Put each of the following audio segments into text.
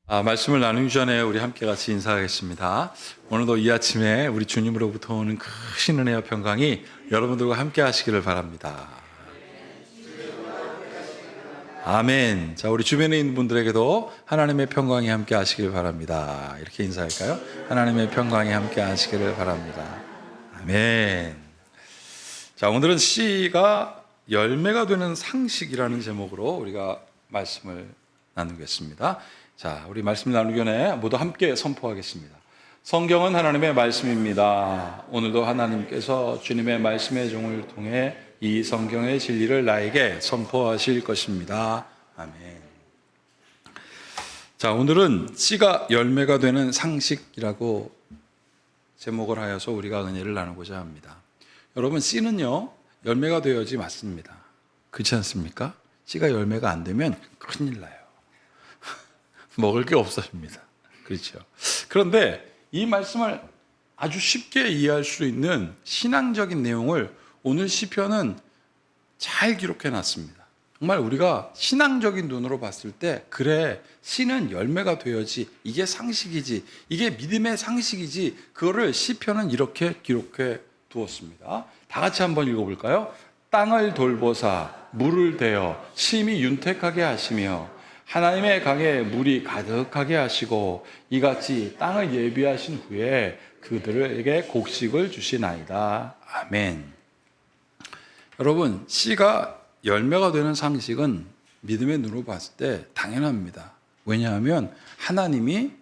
말씀을 나누기 전에 우리 함께 같이 인사하겠습니다. 오늘도 이 아침에 우리 주님으로부터 오는 크신 은혜와 평강이 여러분들과 함께 하시기를 바랍니다. 아멘. 자, 우리 주변에 있는 분들에게도 하나님의 평강이 함께 하시길 바랍니다. 이렇게 인사할까요? 하나님의 평강이 함께 하시기를 바랍니다. 아멘. 자, 오늘은 씨가 열매가 되는 상식이라는 제목으로 우리가 말씀을 나누겠습니다. 자, 우리 말씀 나누기 전에 모두 함께 선포하겠습니다. 성경은 하나님의 말씀입니다. 오늘도 하나님께서 주님의 말씀의 종을 통해 이 성경의 진리를 나에게 선포하실 것입니다. 아멘. 자, 오늘은 씨가 열매가 되는 상식이라고 제목을 하여서 우리가 은혜를 나누고자 합니다. 여러분, 씨는요 열매가 되어야지 맞습니다. 그렇지 않습니까? 씨가 열매가 안 되면 큰일 나요. 먹을 게 없어집니다. 그렇죠. 그런데 이 말씀을 아주 쉽게 이해할 수 있는 신앙적인 내용을 오늘 시편은 잘 기록해 놨습니다. 정말 우리가 신앙적인 눈으로 봤을 때 그래, 씨는 열매가 되어야지, 이게 상식이지, 이게 믿음의 상식이지, 그거를 시편은 이렇게 기록해 두었습니다. 다 같이 한번 읽어볼까요? 땅을 돌보사 물을 대어 심히 윤택하게 하시며 하나님의 강에 물이 가득하게 하시고 이같이 땅을 예비하신 후에 그들에게 곡식을 주시나이다. 아멘. 여러분, 씨가 열매가 되는 상식은 믿음의 눈으로 봤을 때 당연합니다. 왜냐하면 하나님이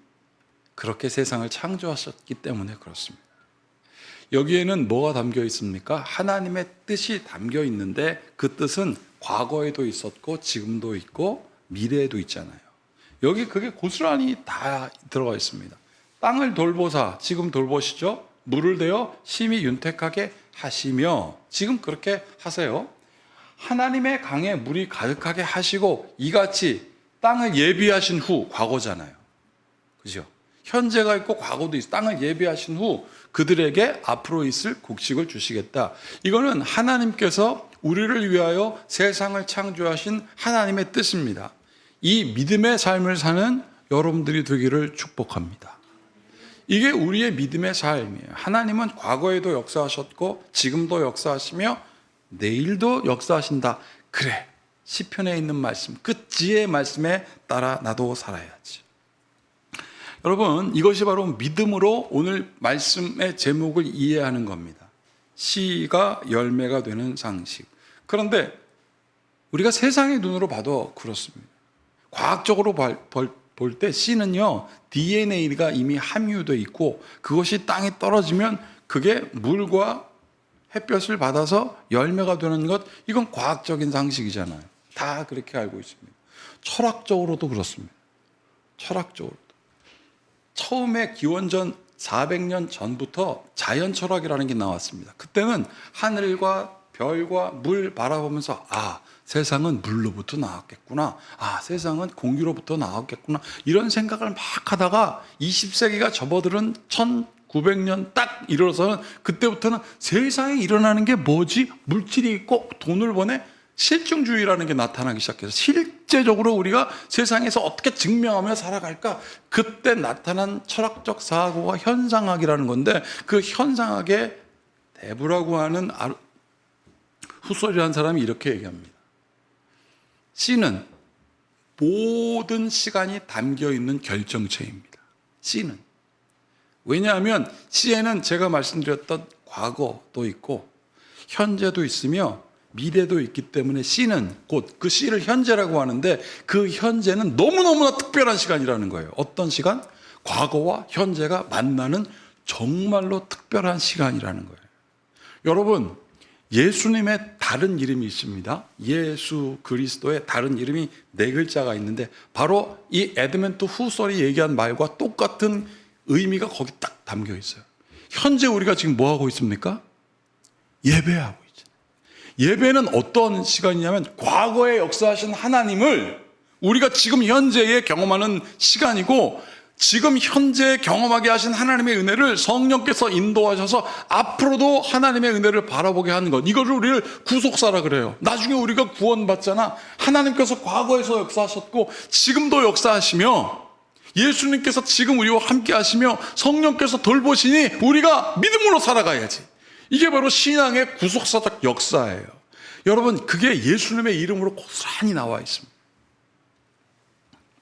그렇게 세상을 창조하셨기 때문에 그렇습니다. 여기에는 뭐가 담겨 있습니까? 하나님의 뜻이 담겨 있는데 그 뜻은 과거에도 있었고 지금도 있고 미래에도 있잖아요. 여기 그게 고스란히 다 들어가 있습니다. 땅을 돌보사, 지금 돌보시죠? 물을 대어 심히 윤택하게 하시며, 지금 그렇게 하세요. 하나님의 강에 물이 가득하게 하시고 이같이 땅을 예비하신 후, 과거잖아요. 그죠? 현재가 있고 과거도 있어. 땅을 예비하신 후 그들에게 앞으로 있을 곡식을 주시겠다. 이거는 하나님께서 우리를 위하여 세상을 창조하신 하나님의 뜻입니다. 이 믿음의 삶을 사는 여러분들이 되기를 축복합니다. 이게 우리의 믿음의 삶이에요. 하나님은 과거에도 역사하셨고 지금도 역사하시며 내일도 역사하신다. 그래, 시편에 있는 말씀, 그 지혜의 말씀에 따라 나도 살아야지. 여러분, 이것이 바로 믿음으로 오늘 말씀의 제목을 이해하는 겁니다. 씨가 열매가 되는 상식. 그런데 우리가 세상의 눈으로 봐도 그렇습니다. 과학적으로 볼 때 씨는요 DNA가 이미 함유되어 있고 그것이 땅에 떨어지면 그게 물과 햇볕을 받아서 열매가 되는 것, 이건 과학적인 상식이잖아요. 다 그렇게 알고 있습니다. 철학적으로도 그렇습니다. 철학적으로도. 처음에 기원전 400년 전부터 자연 철학이라는 게 나왔습니다. 그때는 하늘과 별과 물 바라보면서 세상은 물로부터 나왔겠구나, 세상은 공기로부터 나왔겠구나, 이런 생각을 막 하다가 20세기가 접어들은 1900년 딱 이르러서는 그때부터는 세상에 일어나는 게 뭐지? 물질이 있고 돈을 버네? 실증주의라는 게 나타나기 시작해서 실제적으로 우리가 세상에서 어떻게 증명하며 살아갈까? 그때 나타난 철학적 사고가 현상학이라는 건데, 그 현상학의 대부라고 하는 후설이라는 사람이 이렇게 얘기합니다. 씨는 모든 시간이 담겨있는 결정체입니다. 씨는. 왜냐하면 씨에는 제가 말씀드렸던 과거도 있고 현재도 있으며 미래도 있기 때문에 씨는 곧 그 씨를 현재라고 하는데, 그 현재는 너무너무나 특별한 시간이라는 거예요. 어떤 시간? 과거와 현재가 만나는 정말로 특별한 시간이라는 거예요. 여러분, 예수님의 다른 이름이 있습니다. 예수 그리스도의 다른 이름이 4글자가 있는데 바로 이 에드멘트 후설이 얘기한 말과 똑같은 의미가 거기 딱 담겨 있어요. 현재 우리가 지금 뭐 하고 있습니까? 예배하고 있죠. 예배는 어떤 시간이냐면 과거에 역사하신 하나님을 우리가 지금 현재에 경험하는 시간이고, 지금 현재 경험하게 하신 하나님의 은혜를 성령께서 인도하셔서 앞으로도 하나님의 은혜를 바라보게 하는 것, 이거를 우리를 구속사라 그래요. 나중에 우리가 구원받잖아. 하나님께서 과거에서 역사하셨고 지금도 역사하시며 예수님께서 지금 우리와 함께 하시며 성령께서 돌보시니 우리가 믿음으로 살아가야지. 이게 바로 신앙의 구속사적 역사예요. 여러분, 그게 예수님의 이름으로 고스란히 나와 있습니다.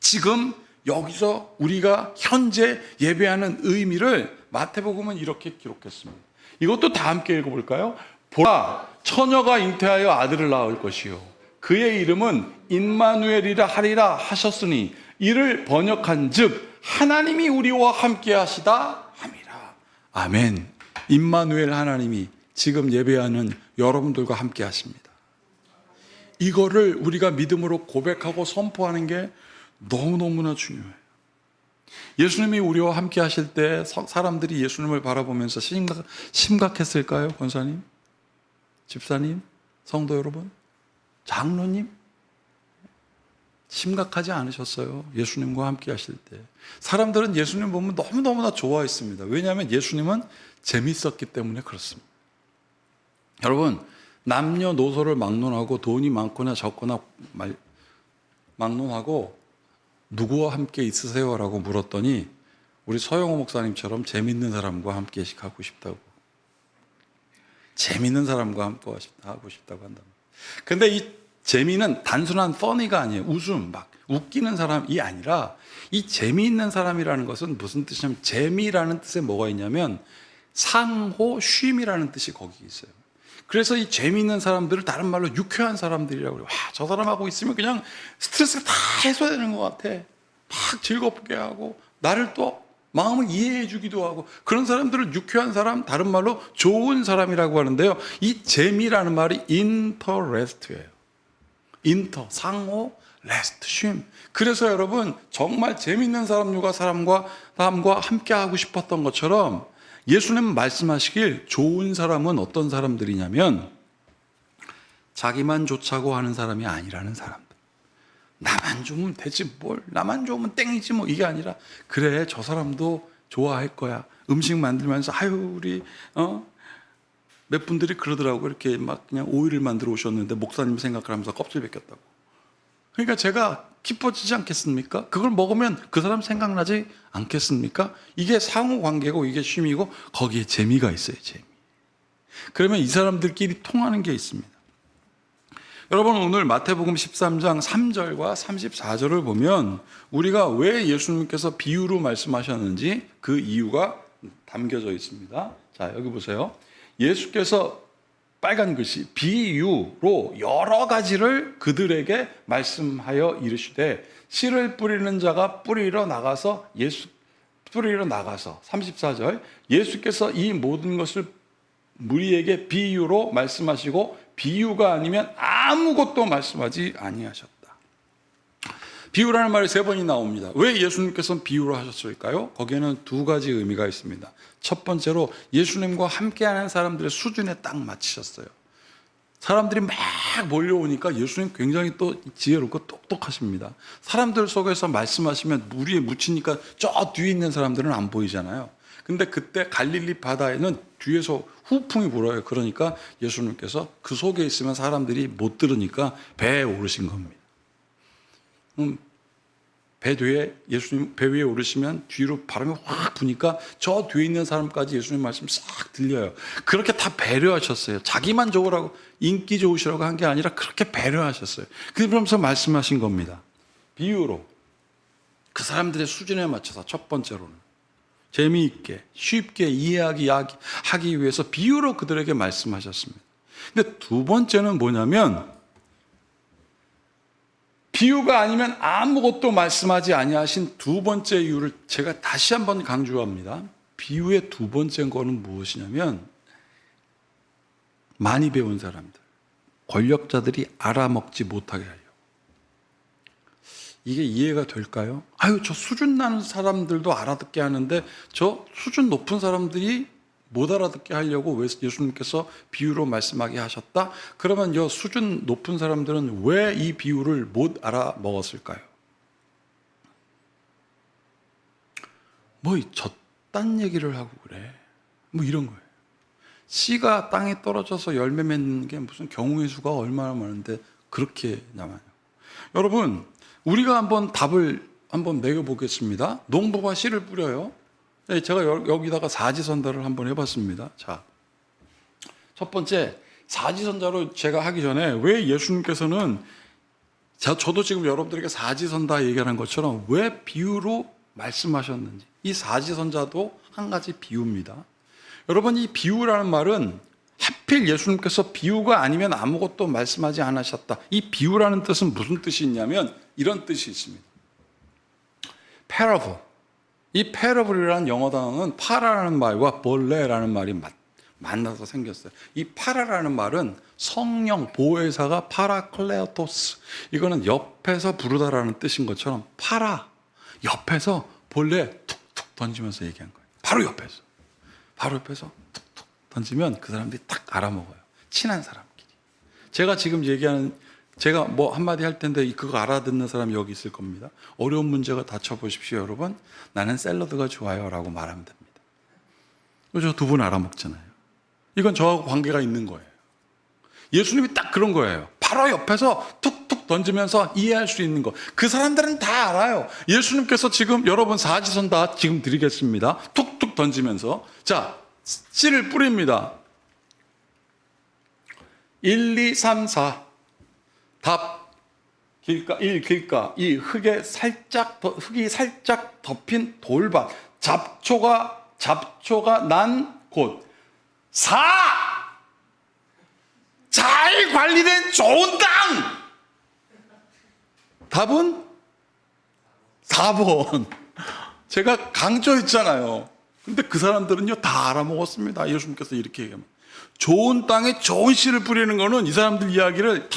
지금 여기서 우리가 현재 예배하는 의미를 마태복음은 이렇게 기록했습니다. 이것도 다 함께 읽어볼까요? 보라, 처녀가 잉태하여 아들을 낳을 것이요 그의 이름은 임마누엘이라 하리라 하셨으니 이를 번역한즉 하나님이 우리와 함께 하시다 함이라. 아멘. 임마누엘 하나님이 지금 예배하는 여러분들과 함께 하십니다. 이거를 우리가 믿음으로 고백하고 선포하는 게 너무너무나 중요해요. 예수님이 우리와 함께 하실 때 사람들이 예수님을 바라보면서 심각했을까요? 권사님? 집사님? 성도 여러분? 장로님? 심각하지 않으셨어요. 예수님과 함께 하실 때. 사람들은 예수님 보면 너무너무나 좋아했습니다. 왜냐하면 예수님은 재밌었기 때문에 그렇습니다. 여러분, 남녀노소를 막론하고 돈이 많거나 적거나 막론하고 누구와 함께 있으세요? 라고 물었더니 우리 서영호 목사님처럼 재밌는 사람과 함께 하고 싶다고. 재밌는 사람과 함께 하고 싶다고 한다. 근데 이 재미는 단순한 funny가 아니에요. 웃음, 막 웃기는 사람이 아니라 이 재미있는 사람이라는 것은 무슨 뜻이냐면 재미라는 뜻에 뭐가 있냐면 상호 쉼이라는 뜻이 거기 있어요. 그래서 이 재미있는 사람들을 다른 말로 유쾌한 사람들이라고 그래요. 와, 저 사람하고 있으면 그냥 스트레스가 다 해소되는 것 같아. 막 즐겁게 하고 나를 또 마음을 이해해 주기도 하고 그런 사람들을 유쾌한 사람, 다른 말로 좋은 사람이라고 하는데요. 이 재미라는 말이 interest예요. 인터, 상호, 레스트, 쉼. 그래서 여러분 정말 재미있는 사람과 함께 하고 싶었던 것처럼 예수님은 말씀하시길 좋은 사람은 어떤 사람들이냐면 자기만 좋자고 하는 사람이 아니라는 사람들. 나만 좋으면 되지 뭘, 나만 좋으면 땡이지 뭐, 이게 아니라 그래 저 사람도 좋아할 거야. 음식 만들면서 아유 우리 몇 분들이 그러더라고. 이렇게 막 그냥 오이를 만들어 오셨는데 목사님 생각을 하면서 껍질 벗겼다고. 그러니까 제가 기뻐지지 않겠습니까? 그걸 먹으면 그 사람 생각나지 않겠습니까? 이게 상호관계고 이게 쉼이고 거기에 재미가 있어요. 재미. 그러면 이 사람들끼리 통하는 게 있습니다. 여러분, 오늘 마태복음 13장 3절과 34절을 보면 우리가 왜 예수님께서 비유로 말씀하셨는지 그 이유가 담겨져 있습니다. 자, 여기 보세요. 예수께서 빨간 글씨 비유로 여러 가지를 그들에게 말씀하여 이르시되 씨를 뿌리는 자가 뿌리러 나가서 34절 예수께서 이 모든 것을 무리에게 비유로 말씀하시고 비유가 아니면 아무것도 말씀하지 아니하셨다. 비유라는 말이 3번이 나옵니다. 왜 예수님께서는 비유로 하셨을까요? 거기에는 2가지 의미가 있습니다. 첫 번째로 예수님과 함께하는 사람들의 수준에 딱 맞추셨어요. 사람들이 막 몰려오니까 예수님 굉장히 또 지혜롭고 똑똑하십니다. 사람들 속에서 말씀하시면 무리에 묻히니까 저 뒤에 있는 사람들은 안 보이잖아요. 근데 그때 갈릴리 바다에는 뒤에서 후풍이 불어요. 그러니까 예수님께서 그 속에 있으면 사람들이 못 들으니까 배에 오르신 겁니다. 배 위에 오르시면 뒤로 바람이 확 부니까 저 뒤에 있는 사람까지 예수님 말씀 싹 들려요. 그렇게 다 배려하셨어요. 자기만 좋으라고, 인기 좋으시라고 한 게 아니라 그렇게 배려하셨어요. 그러면서 말씀하신 겁니다. 비유로 그 사람들의 수준에 맞춰서 첫 번째로는 재미있게 쉽게 이해하기 위해서 비유로 그들에게 말씀하셨습니다. 근데 2번째는 뭐냐면 비유가 아니면 아무것도 말씀하지 아니하신 2번째 이유를 제가 다시 한번 강조합니다. 비유의 2번째 거는 무엇이냐면 많이 배운 사람들, 권력자들이 알아먹지 못하게 하려고. 이게 이해가 될까요? 아유, 저 수준 나는 사람들도 알아듣게 하는데 저 수준 높은 사람들이 못 알아듣게 하려고 왜 예수님께서 비유로 말씀하게 하셨다? 그러면 이 수준 높은 사람들은 왜 이 비유를 못 알아먹었을까요? 뭐 저딴 얘기를 하고 그래. 뭐 이런 거예요. 씨가 땅에 떨어져서 열매 맺는 게 무슨 경우의 수가 얼마나 많은데 그렇게 남아요. 여러분, 우리가 한번 답을 한번 매겨보겠습니다. 농부가 씨를 뿌려요. 제가 여기다가 사지선다를 한번 해봤습니다. 자, 첫 번째, 사지선다로 제가 하기 전에 왜 예수님께서는 저도 지금 여러분들에게 사지선다 얘기하는 것처럼 왜 비유로 말씀하셨는지, 이 사지선다도 한 가지 비유입니다. 여러분, 이 비유라는 말은 하필 예수님께서 비유가 아니면 아무것도 말씀하지 않으셨다. 이 비유라는 뜻은 무슨 뜻이 있냐면 이런 뜻이 있습니다. parable. 이 parable이라는 영어 단어는 파라라는 말과 벌레라는 말이 만나서 생겼어요. 이 파라라는 말은 성령 보혜사가 파라클레토스, 이거는 옆에서 부르다라는 뜻인 것처럼 파라, 옆에서 벌레 툭툭 던지면서 얘기한 거예요. 바로 옆에서 툭툭 던지면 그 사람들이 딱 알아먹어요. 친한 사람끼리. 제가 지금 얘기하는, 제가 뭐 한마디 할 텐데 그거 알아듣는 사람이 여기 있을 겁니다. 어려운 문제가 닥쳐보십시오, 여러분. 나는 샐러드가 좋아요 라고 말하면 됩니다. 저 두 분 알아먹잖아요. 이건 저하고 관계가 있는 거예요. 예수님이 딱 그런 거예요. 바로 옆에서 툭툭 던지면서 이해할 수 있는 거. 그 사람들은 다 알아요. 예수님께서 지금 여러분 사지선다 지금 드리겠습니다. 툭툭 던지면서, 자, 씨를 뿌립니다. 1, 2, 3, 4. 답. 길가, 1, 길가. 2, 흙이 살짝 덮인 돌밭. 잡초가 난 곳. 4. 잘 관리된 좋은 땅. 답은 4번. 제가 강조했잖아요. 근데 그 사람들은요 다 알아먹었습니다. 예수님께서 이렇게 얘기하면, 좋은 땅에 좋은 씨를 뿌리는 거는 이 사람들 이야기를,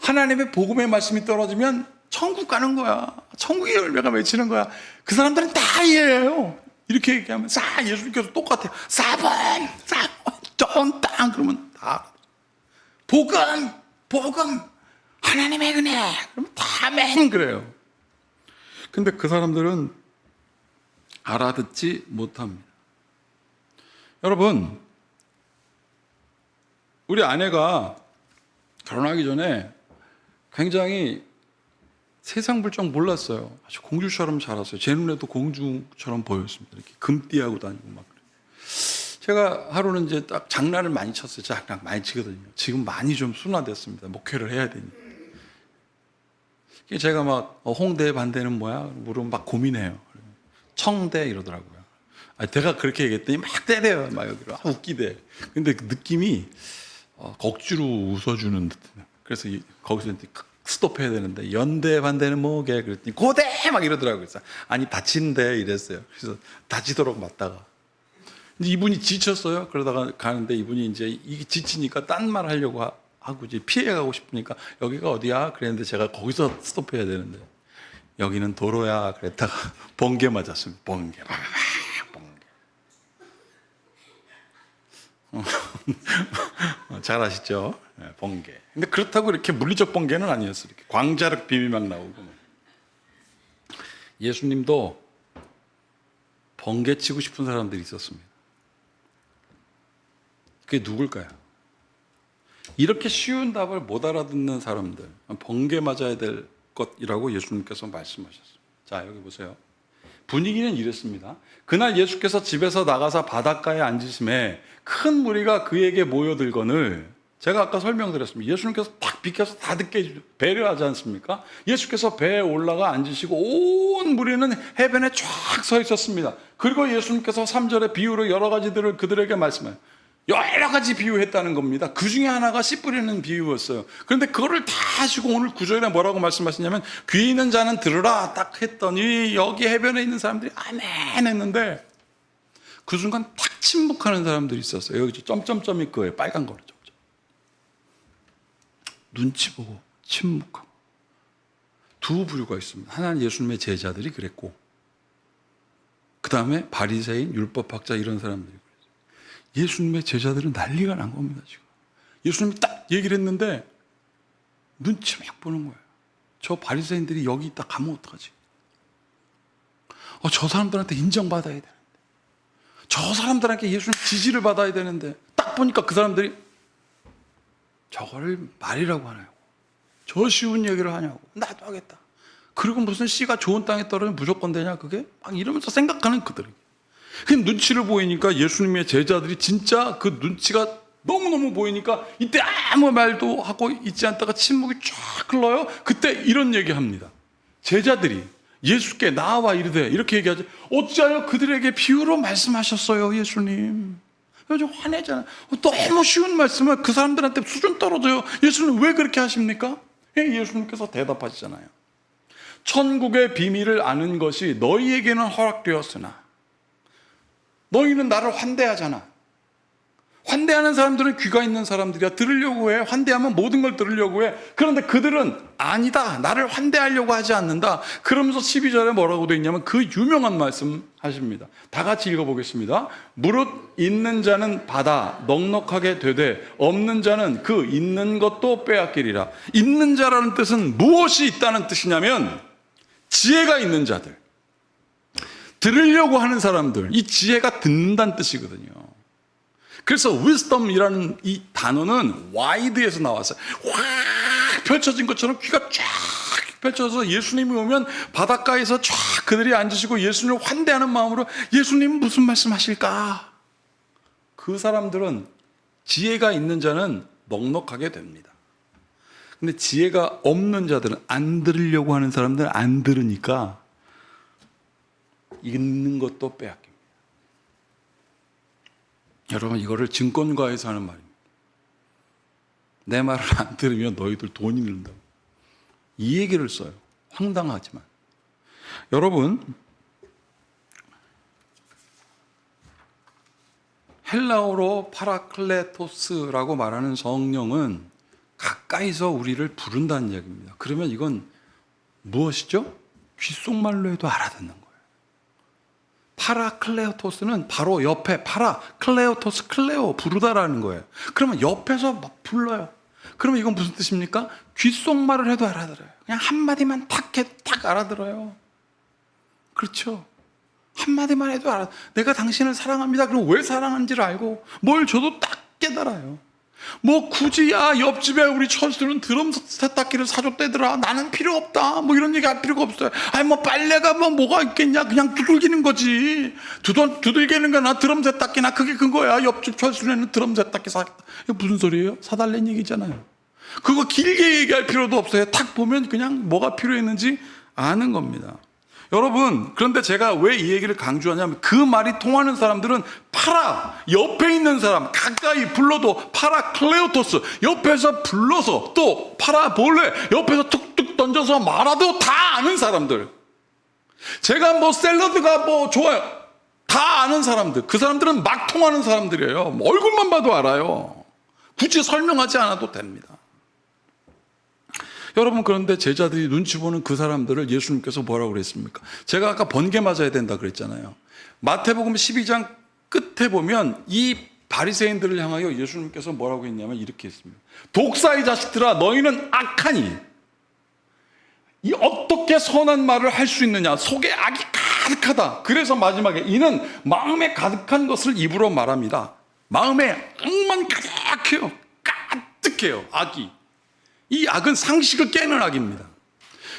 하나님의 복음의 말씀이 떨어지면 천국 가는 거야. 천국의 열매가 맺히는 거야. 그 사람들은 다 이해해요. 이렇게 얘기하면 예수님께서 똑같아요. 4번 좋은 땅. 그러면 다 복음 하나님의 은혜. 그러면 다 아멘 그래요. 근데 그 사람들은 알아듣지 못합니다. 여러분, 우리 아내가 결혼하기 전에 굉장히 세상 물정 몰랐어요. 아주 공주처럼 자랐어요. 제 눈에도 공주처럼 보였습니다. 이렇게 금띠하고 다니고 막. 제가 하루는 이제 딱 장난을 많이 쳤어요. 장난 많이 치거든요. 지금 많이 좀 순화됐습니다. 목회를 해야 되니까. 제가 막 홍대 반대는 뭐야? 물으면 막 고민해요. 청대 이러더라고요. 제가 그렇게 얘기했더니 막 때려요. 막 여기로. 웃기대. 근데 그 느낌이 억지로 웃어주는 듯. 그래서 거기서 이제 스톱해야 되는데, 연대 반대는 뭐게? 그랬더니 고대! 막 이러더라고요. 그래서 아니 다친대 이랬어요. 그래서 다치도록 맞다가 이제 이분이 지쳤어요. 그러다가 가는데 이분이 이제 이게 지치니까 딴 말 하려고 하고 이제 피해가고 싶으니까 여기가 어디야? 그랬는데 제가 거기서 스톱해야 되는데 여기는 도로야. 그랬다가 번개 맞았습니다. 번개. 잘 아시죠? 번개. 근데 그렇다고 이렇게 물리적 번개는 아니었어요. 이렇게 광자력 빔이 막 나오고. 예수님도 번개 치고 싶은 사람들이 있었습니다. 그게 누굴까요? 이렇게 쉬운 답을 못 알아듣는 사람들, 번개 맞아야 될 것이라고 예수님께서 말씀하셨습니다. 자, 여기 보세요. 분위기는 이랬습니다. 그날 예수께서 집에서 나가서 바닷가에 앉으심에 큰 무리가 그에게 모여들거늘, 제가 아까 설명드렸습니다. 예수님께서 딱 비켜서 다 듣게 배려하지 않습니까? 예수께서 배에 올라가 앉으시고 온 무리는 해변에 쫙 서 있었습니다. 그리고 예수님께서 3절의 비유로 여러 가지들을 그들에게 말씀해요. 여러 가지 비유했다는 겁니다. 그 중에 하나가 씨 뿌리는 비유였어요. 그런데 그거를 다 하시고 오늘 9절에 뭐라고 말씀하시냐면, 귀 있는 자는 들으라 딱 했더니 여기 해변에 있는 사람들이 아멘 했는데 그 순간 탁 침묵하는 사람들이 있었어요. 여기 점점점이 그거예요. 빨간 거로 점점. 눈치 보고 침묵하고. 두 부류가 있습니다. 하나는 예수님의 제자들이 그랬고, 그 다음에 바리새인, 율법학자 이런 사람들이. 예수님의 제자들은 난리가 난 겁니다. 지금 예수님이 딱 얘기를 했는데 눈치 막 보는 거예요. 저 바리새인들이 여기 있다 가면 어떡하지? 저 사람들한테 인정받아야 되는데, 저 사람들한테 예수님 지지를 받아야 되는데, 딱 보니까 그 사람들이 저거를 말이라고 하냐고, 저 쉬운 얘기를 하냐고, 나도 하겠다. 그리고 무슨 씨가 좋은 땅에 떨어지면 무조건 되냐 그게? 막 이러면서 생각하는 그들에게 그 눈치를 보이니까 예수님의 제자들이 진짜 그 눈치가 너무너무 보이니까 이때 아무 말도 하고 있지 않다가 침묵이 쫙 흘러요. 그때 이런 얘기합니다. 제자들이 예수께 나와 이르되 이렇게 얘기하지 어찌하여 그들에게 비유로 말씀하셨어요 예수님. 요즘 화내잖아요. 너무 쉬운 말씀을 그 사람들한테 수준 떨어져요. 예수님 왜 그렇게 하십니까? 예수님께서 대답하시잖아요. 천국의 비밀을 아는 것이 너희에게는 허락되었으나 너희는 나를 환대하잖아. 환대하는 사람들은 귀가 있는 사람들이야. 들으려고 해. 환대하면 모든 걸 들으려고 해. 그런데 그들은 아니다. 나를 환대하려고 하지 않는다. 그러면서 12절에 뭐라고 되어 있냐면 그 유명한 말씀 하십니다. 다 같이 읽어보겠습니다. 무릇 있는 자는 받아 넉넉하게 되되 없는 자는 그 있는 것도 빼앗기리라. 있는 자라는 뜻은 무엇이 있다는 뜻이냐면 지혜가 있는 자들, 들으려고 하는 사람들, 이 지혜가 듣는다는 뜻이거든요. 그래서 wisdom이라는 이 단어는 wide에서 나왔어요. 확 펼쳐진 것처럼 귀가 쫙 펼쳐서 예수님이 오면 바닷가에서 쫙 그들이 앉으시고 예수님을 환대하는 마음으로 예수님은 무슨 말씀하실까? 그 사람들은 지혜가 있는 자는 넉넉하게 됩니다. 근데 지혜가 없는 자들은 안 들으려고 하는 사람들은 안 들으니까 있는 것도 빼앗깁니다. 여러분 이거를 증권가에서 하는 말입니다. 내 말을 안 들으면 너희들 돈 잃는다고. 이 얘기를 써요. 황당하지만. 여러분 헬라어로 파라클레토스라고 말하는 성령은 가까이서 우리를 부른다는 얘기입니다. 그러면 이건 무엇이죠? 귓속말로 해도 알아듣는 거예요. 파라클레오토스는 바로 옆에 클레오토스 클레오 부르다라는 거예요. 그러면 옆에서 막 불러요. 그러면 이건 무슨 뜻입니까? 귓속말을 해도 알아들어요. 그냥 한마디만 탁 알아들어요. 그렇죠? 한마디만 해도 알아. 내가 당신을 사랑합니다. 그럼 왜 사랑하는지를 알고 뭘 줘도 딱 깨달아요. 뭐 굳이 옆집에 우리 철수는 드럼 세탁기를 사줬대더라. 나는 필요 없다. 뭐 이런 얘기 할 필요가 없어요. 아니 뭐 빨래가 뭐가 있겠냐. 그냥 두들기는 거지. 두들기는 거나 드럼 세탁기나 그게 그거야. 옆집 철수는 드럼 세탁기 사겠다. 이게 무슨 소리예요? 사달라는 얘기잖아요. 그거 길게 얘기할 필요도 없어요. 탁 보면 그냥 뭐가 필요했는지 아는 겁니다. 여러분 그런데 제가 왜 이 얘기를 강조하냐면 그 말이 통하는 사람들은 옆에 있는 사람 가까이 불러도 파라클레오토스 옆에서 불러서 또 파라볼레 옆에서 툭툭 던져서 말아도 다 아는 사람들. 제가 뭐 샐러드가 뭐 좋아요 다 아는 사람들. 그 사람들은 막 통하는 사람들이에요. 얼굴만 봐도 알아요. 굳이 설명하지 않아도 됩니다. 여러분 그런데 제자들이 눈치 보는 그 사람들을 예수님께서 뭐라고 그랬습니까? 제가 아까 번개 맞아야 된다 그랬잖아요. 마태복음 12장 끝에 보면 이 바리새인들을 향하여 예수님께서 뭐라고 했냐면 이렇게 했습니다. 독사의 자식들아 너희는 악하니 이 어떻게 선한 말을 할 수 있느냐. 속에 악이 가득하다. 그래서 마지막에 이는 마음에 가득한 것을 입으로 말합니다. 마음에 악만 가득해요. 가득해요 악이. 이 악은 상식을 깨는 악입니다.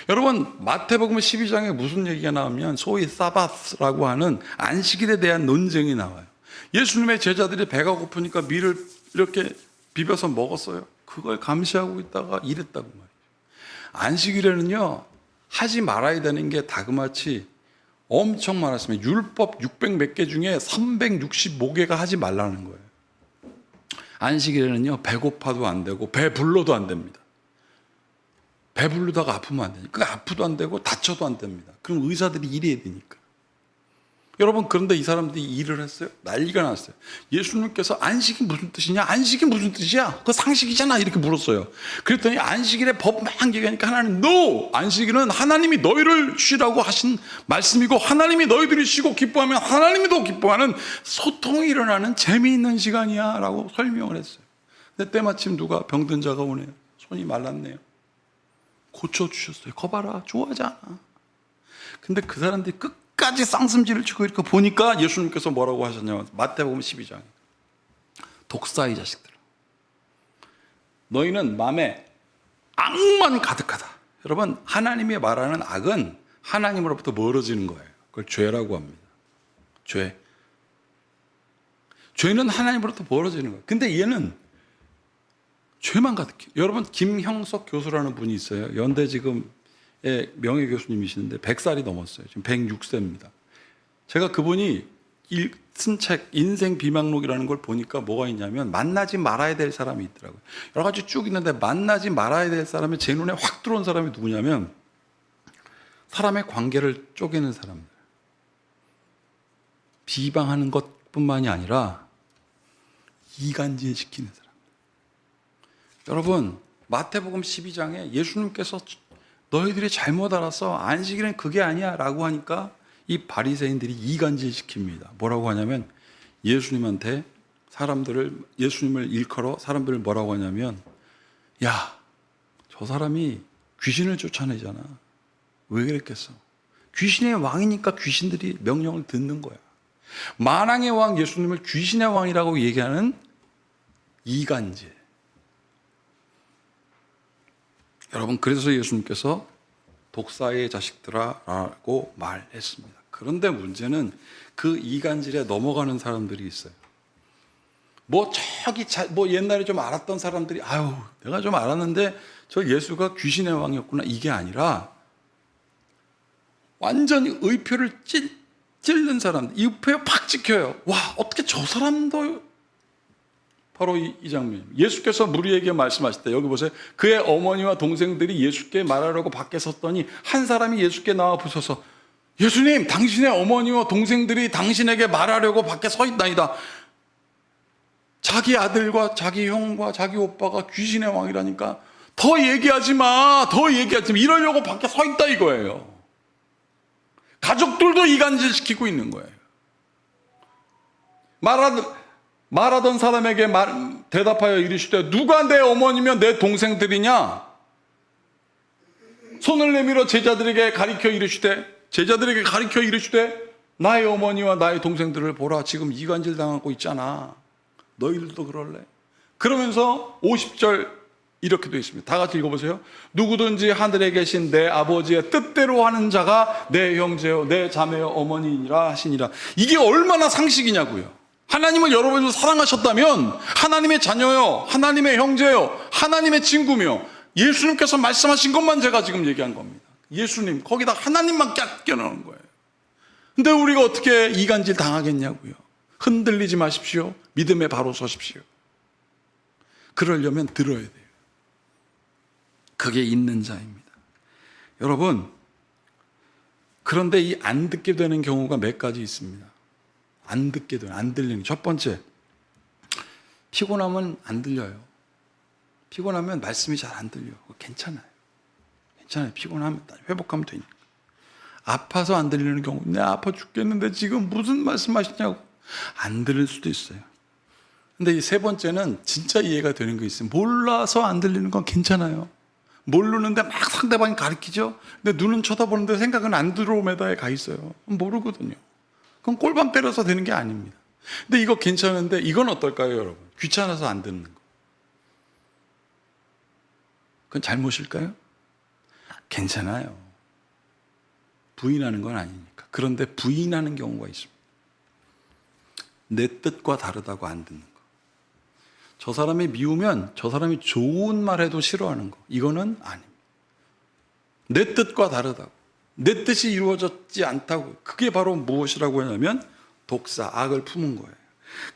여러분 마태복음 12장에 무슨 얘기가 나오면 소위 사바스라고 하는 안식일에 대한 논쟁이 나와요. 예수님의 제자들이 배가 고프니까 밀을 이렇게 비벼서 먹었어요. 그걸 감시하고 있다가 이랬다고 말이에요. 안식일에는요 하지 말아야 되는 게 다그마치 엄청 많았습니다. 율법 600 몇 개 중에 365개가 하지 말라는 거예요. 안식일에는요 배고파도 안 되고 배불러도 안 됩니다. 배부르다가 아프면 안 되니까 아프도 안 되고 다쳐도 안 됩니다. 그럼 의사들이 일해야 되니까. 여러분 그런데 이 사람들이 일을 했어요. 난리가 났어요. 예수님께서 안식이 무슨 뜻이냐? 안식이 무슨 뜻이야? 그거 상식이잖아 이렇게 물었어요. 그랬더니 안식일에 법 막 얘기하니까 하나님 NO! 안식일은 하나님이 너희를 쉬라고 하신 말씀이고 하나님이 너희들이 쉬고 기뻐하면 하나님이 더 기뻐하는 소통이 일어나는 재미있는 시간이야 라고 설명을 했어요. 근데 때마침 누가 병든 자가 오네요. 손이 말랐네요. 고쳐주셨어요. 거봐라 좋아하지 않아. 근데 그 사람들이 끝까지 쌍슴질을 치고 이렇게 보니까 예수님께서 뭐라고 하셨냐면 마태복음 12장에 독사의 자식들 너희는 마음에 악만 가득하다. 여러분, 하나님이 말하는 악은 하나님으로부터 멀어지는 거예요. 그걸 죄라고 합니다. 죄. 죄는 하나님으로부터 멀어지는 거예요. 근데 얘는 죄만 가득해요. 여러분, 김형석 교수라는 분이 있어요. 연대 지금의 명예교수님이시는데 100살이 넘었어요. 지금 106세입니다. 제가 그분이 쓴 책 인생 비망록이라는 걸 보니까 뭐가 있냐면 만나지 말아야 될 사람이 있더라고요. 여러 가지 쭉 있는데 만나지 말아야 될 사람이 제 눈에 확 들어온 사람이 누구냐면 사람의 관계를 쪼개는 사람들. 비방하는 것뿐만이 아니라 이간질시키는 사람. 여러분, 마태복음 12장에 예수님께서 너희들이 잘못 알아서 안식일은 그게 아니야 라고 하니까 이 바리새인들이 이간질시킵니다. 뭐라고 하냐면 예수님한테 예수님을 일컬어 사람들을 뭐라고 하냐면 야, 저 사람이 귀신을 쫓아내잖아. 왜 그랬겠어? 귀신의 왕이니까 귀신들이 명령을 듣는 거야. 만왕의 왕 예수님을 귀신의 왕이라고 얘기하는 이간질. 여러분, 그래서 예수님께서 독사의 자식들아 라고 말했습니다. 그런데 문제는 그 이간질에 넘어가는 사람들이 있어요. 뭐 옛날에 좀 알았던 사람들이 아유, 내가 좀 알았는데 저 예수가 귀신의 왕이었구나, 이게 아니라 완전히 의표를 찔른 사람들, 의표에 팍 찍혀요. 와, 어떻게 저 사람도 바로 이 장면. 예수께서 무리에게 말씀하실 때 여기 보세요. 그의 어머니와 동생들이 예수께 말하려고 밖에 섰더니 한 사람이 예수께 나와 부서서 예수님, 당신의 어머니와 동생들이 당신에게 말하려고 밖에 서 있나이다. 자기 아들과 자기 형과 자기 오빠가 귀신의 왕이라니까 더 얘기하지 마. 이러려고 밖에 서 있다 이거예요. 가족들도 이간질시키고 있는 거예요. 말하던 사람에게 대답하여 이르시되 누가 내 어머니며 내 동생들이냐? 손을 내밀어 제자들에게 가리켜 이르시되 나의 어머니와 나의 동생들을 보라. 지금 이간질 당하고 있잖아. 너희들도 그럴래? 그러면서 50절 이렇게 되어 있습니다. 다 같이 읽어보세요. 누구든지 하늘에 계신 내 아버지의 뜻대로 하는 자가 내 형제요 내 자매요 어머니니라 하시니라. 이게 얼마나 상식이냐고요. 하나님을 여러분을 사랑하셨다면 하나님의 자녀요, 하나님의 형제요, 하나님의 친구며 예수님께서 말씀하신 것만 제가 지금 얘기한 겁니다. 예수님, 거기다 하나님만 껴넣은 거예요. 근데 우리가 어떻게 이간질 당하겠냐고요. 흔들리지 마십시오. 믿음에 바로 서십시오. 그러려면 들어야 돼요. 그게 있는 자입니다. 여러분, 그런데 이 안 듣게 되는 경우가 몇 가지 있습니다. 안 듣게 되는, 안 들리는. 첫 번째, 피곤하면 안 들려요. 피곤하면 말씀이 잘 안 들려. 괜찮아요. 피곤하면 회복하면 되니까. 아파서 안 들리는 경우, 내 아파 죽겠는데 지금 무슨 말씀하시냐고 안 들릴 수도 있어요. 근데 이 세 번째는 진짜 이해가 되는 거 있어요. 몰라서 안 들리는 건 괜찮아요. 모르는데 막 상대방이 가르치죠. 근데 눈은 쳐다보는데 생각은 안 들어오메다에 가 있어요. 모르거든요. 그건 꼴밤 때려서 되는 게 아닙니다. 근데 이거 괜찮은데 이건 어떨까요, 여러분? 귀찮아서 안 듣는 거. 그건 잘못일까요? 괜찮아요. 부인하는 건 아니니까. 그런데 부인하는 경우가 있습니다. 내 뜻과 다르다고 안 듣는 거. 저 사람이 미우면 저 사람이 좋은 말 해도 싫어하는 거. 이거는 아닙니다. 내 뜻과 다르다고. 내 뜻이 이루어졌지 않다고. 그게 바로 무엇이라고 하냐면 독사, 악을 품은 거예요.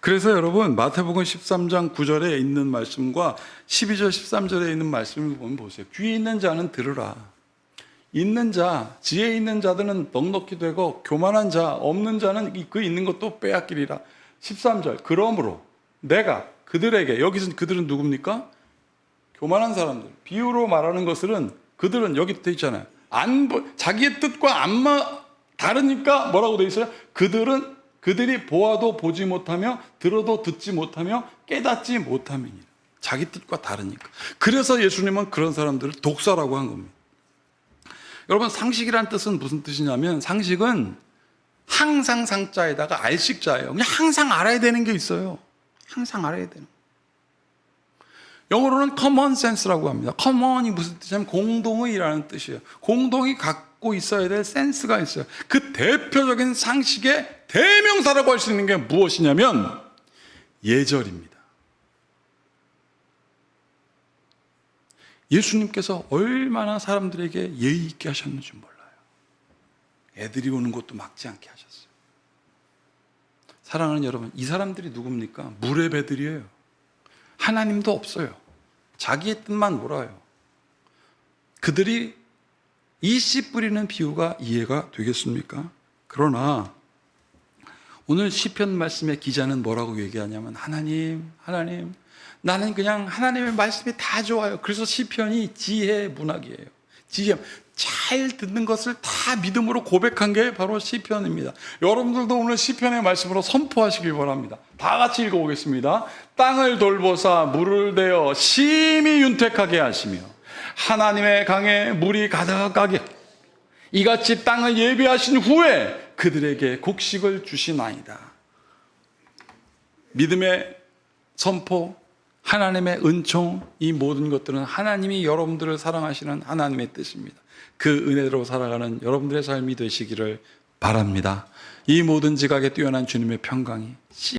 그래서 여러분, 마태복음 13장 9절에 있는 말씀과 12절 13절에 있는 말씀을 보면 보세요. 귀 있는 자는 들으라. 있는 자, 지혜 있는 자들은 넉넉히 되고 교만한 자, 없는 자는 그 있는 것도 빼앗기리라. 13절, 그러므로 내가 그들에게, 여기서 그들은 누굽니까? 교만한 사람들. 비유로 말하는 것은 그들은 여기 되어 있잖아요. 자기의 뜻과 다르니까 뭐라고 되어 있어요? 그들이 보아도 보지 못하며 들어도 듣지 못하며 깨닫지 못함이니라. 자기 뜻과 다르니까. 그래서 예수님은 그런 사람들을 독사라고 한 겁니다. 여러분, 상식이란 뜻은 무슨 뜻이냐면 상식은 항상 상자에다가 알식자예요. 그냥 항상 알아야 되는 게 있어요. 항상 알아야 되는. 영어로는 common sense라고 합니다. common이 무슨 뜻이냐면 공동의라는 뜻이에요. 공동이 갖고 있어야 될 센스가 있어요. 그 대표적인 상식의 대명사라고 할 수 있는 게 무엇이냐면 예절입니다. 예수님께서 얼마나 사람들에게 예의 있게 하셨는지 몰라요. 애들이 오는 것도 막지 않게 하셨어요. 사랑하는 여러분, 이 사람들이 누굽니까? 물의 배들이에요. 하나님도 없어요. 자기의 뜻만 몰아요. 그들이 이 씨 뿌리는 비유가 이해가 되겠습니까? 그러나 오늘 시편 말씀의 기자는 뭐라고 얘기하냐면 하나님, 나는 그냥 하나님의 말씀이 다 좋아요. 그래서 시편이 지혜의 문학이에요. 지혜, 잘 듣는 것을 다 믿음으로 고백한 게 바로 시편입니다. 여러분들도 오늘 시편의 말씀으로 선포하시길 바랍니다. 다 같이 읽어보겠습니다. 땅을 돌보사 물을 대어 심히 윤택하게 하시며 하나님의 강에 물이 가득하게 이같이 땅을 예비하신 후에 그들에게 곡식을 주시나이다. 믿음의 선포, 하나님의 은총, 이 모든 것들은 하나님이 여러분들을 사랑하시는 하나님의 뜻입니다. 그 은혜로 살아가는 여러분들의 삶이 되시기를 바랍니다. 이 모든 지각에 뛰어난 주님의 평강이